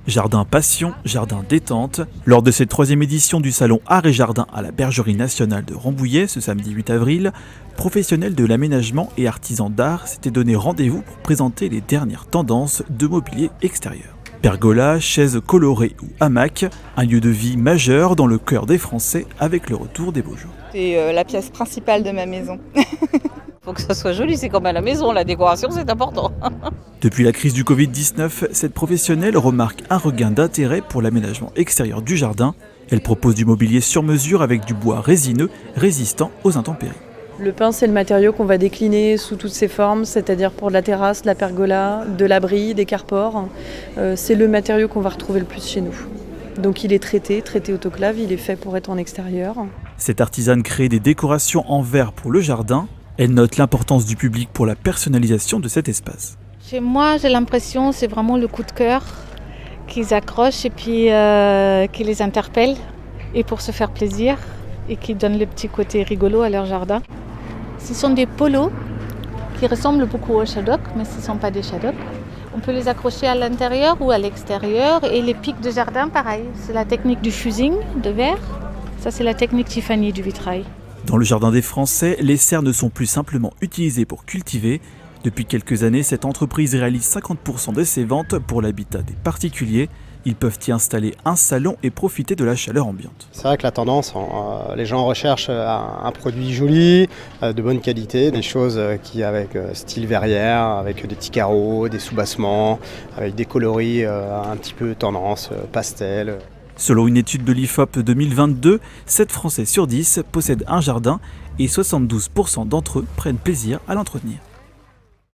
Jardin Passion, jardin détente. Lors de cette troisième édition du salon Art et Jardin à la Bergerie nationale de Rambouillet, ce samedi 8 avril, professionnels de l'aménagement et artisans d'art s'étaient donné rendez-vous pour présenter les dernières tendances de mobilier extérieur. Pergola, chaises colorées ou hamac, un lieu de vie majeur dans le cœur des Français avec le retour des beaux jours. C'est la pièce principale de ma maison. Faut que ça soit joli, c'est comme à la maison, la décoration c'est important. Depuis la crise du Covid-19, cette professionnelle remarque un regain d'intérêt pour l'aménagement extérieur du jardin. Elle propose du mobilier sur mesure avec du bois résineux résistant aux intempéries. Le pin, c'est le matériau qu'on va décliner sous toutes ses formes, c'est-à-dire pour de la terrasse, de la pergola, de l'abri, des carpores. C'est le matériau qu'on va retrouver le plus chez nous. Donc il est traité autoclave, il est fait pour être en extérieur. Cette artisane crée des décorations en verre pour le jardin. Elle note l'importance du public pour la personnalisation de cet espace. Chez moi, j'ai l'impression que c'est vraiment le coup de cœur qu'ils accrochent et puis qui les interpelle et pour se faire plaisir et qui donnent le petit côté rigolo à leur jardin. Ce sont des polos qui ressemblent beaucoup aux shaddocks, mais ce ne sont pas des shaddocks. On peut les accrocher à l'intérieur ou à l'extérieur et les pics de jardin, pareil. C'est la technique du fusing de verre. Ça, c'est la technique Tiffany du vitrail. Dans le jardin des Français, les serres ne sont plus simplement utilisées pour cultiver. Depuis quelques années, cette entreprise réalise 50% de ses ventes pour l'habitat des particuliers. Ils peuvent y installer un salon et profiter de la chaleur ambiante. C'est vrai que la tendance, les gens recherchent un produit joli, de bonne qualité, des choses qui avec style verrière, avec des petits carreaux, des soubassements, avec des coloris un petit peu tendance, pastel. Selon une étude de l'IFOP 2022, 7 Français sur 10 possèdent un jardin et 72% d'entre eux prennent plaisir à l'entretenir.